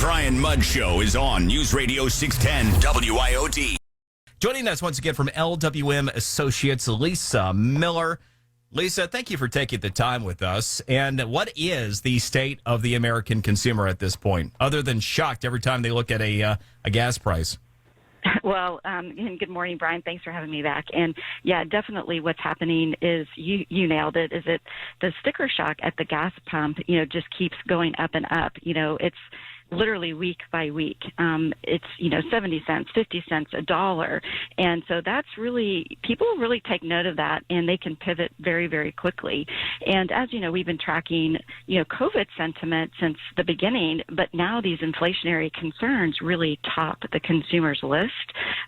Brian Mudd Show is on News Radio 610 WIOD. Joining us once again from LWM Associates, Lisa Miller. Lisa, thank you for taking the time with us. And what is the state of the American consumer at this point, other than shocked every time they look at a gas price? Well, and good morning, Brian. Thanks for having me back. And yeah, definitely what's happening is you nailed it, is that the sticker shock at the gas pump, just keeps going up and up. It's literally week by week. It's, 70 cents, 50 cents, $1. And so that's really, people really take note of that and they can pivot very, very quickly. And as you know, we've been tracking, COVID sentiment since the beginning, but now these inflationary concerns really top the consumer's list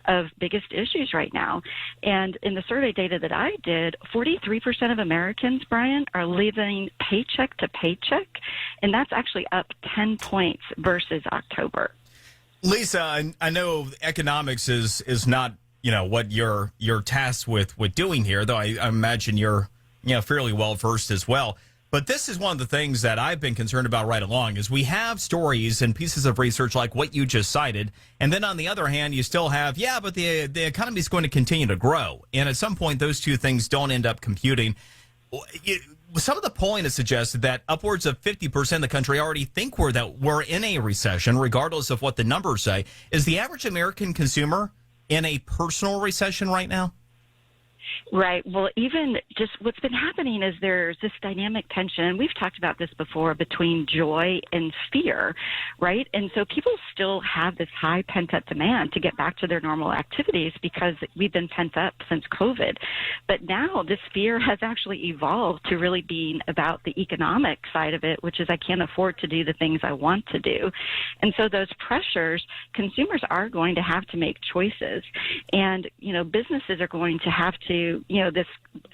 of biggest issues right now. And in the survey data that I did, 43% of Americans, Brian, are living paycheck to paycheck. And that's actually up 10 points versus October. Lisa, I know economics is not, what you're tasked with doing here, though I imagine you're, fairly well versed as well. But this is one of the things that I've been concerned about right along is we have stories and pieces of research like what you just cited. And then on the other hand, you still have, but the economy is going to continue to grow. And at some point, those two things don't end up computing. Some of the polling has suggested that upwards of 50% of the country already think we're in a recession, regardless of what the numbers say. Is the average American consumer in a personal recession right now? Right. Well, even just what's been happening is there's this dynamic tension. We've talked about this before between joy and fear, right? And so people still have this high pent-up demand to get back to their normal activities because we've been pent up since COVID. But now this fear has actually evolved to really being about the economic side of it, which is I can't afford to do the things I want to do. And so those pressures, consumers are going to have to make choices. And, businesses are going to have to, this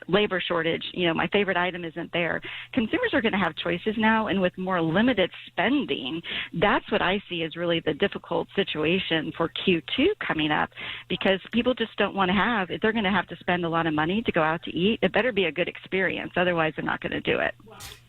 labor shortage, my favorite item isn't there. Consumers are going to have choices now, and with more limited spending, that's what I see as really the difficult situation for Q2 coming up, because people just don't want to have, if they're going to have to spend a lot of money to go out to eat, it better be a good experience. Otherwise, they're not going to do it.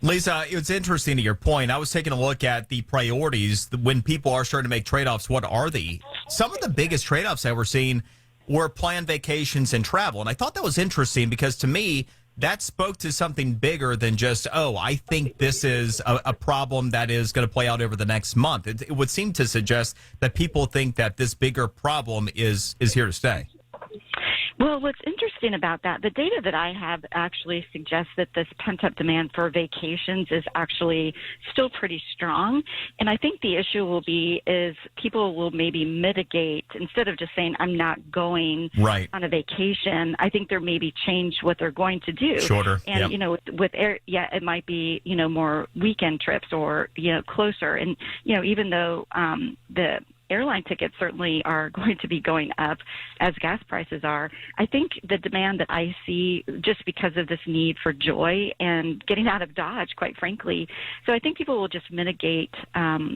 Lisa, it's interesting to your point. I was taking a look at the priorities when people are starting to make trade-offs. What are they? Some of the biggest trade-offs that we're seeing were planned vacations and travel. And I thought that was interesting because to me, that spoke to something bigger than just, I think this is a problem that is going to play out over the next month. It would seem to suggest that people think that this bigger problem is here to stay. Well, what's interesting about that, the data that I have actually suggests that this pent-up demand for vacations is actually still pretty strong. And I think the issue will be is people will maybe mitigate, instead of just saying, I'm not going on a vacation, I think they're maybe change what they're going to do. Shorter. And, with air, it might be, more weekend trips or, closer. And, even though the airline tickets certainly are going to be going up as gas prices are. I think the demand that I see just because of this need for joy and getting out of Dodge, quite frankly. So I think people will just mitigate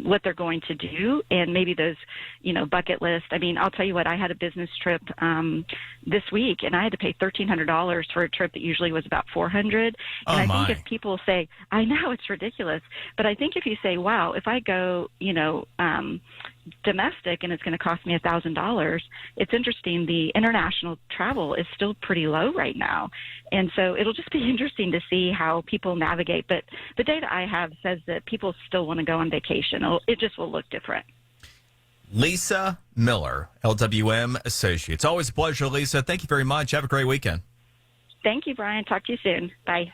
what they're going to do and maybe those, bucket list. I mean, I'll tell you what, I had a business trip this week and I had to pay $1,300 for a trip that usually was about $400. And I think if people say, I know it's ridiculous, but I think if you say, wow, if I go, domestic and it's going to cost me $1,000. It's interesting. The international travel is still pretty low right now. And so it'll just be interesting to see how people navigate. But the data I have says that people still want to go on vacation. It just will look different. Lisa Miller, LWM Associates. Always a pleasure, Lisa. Thank you very much. Have a great weekend. Thank you, Brian. Talk to you soon. Bye.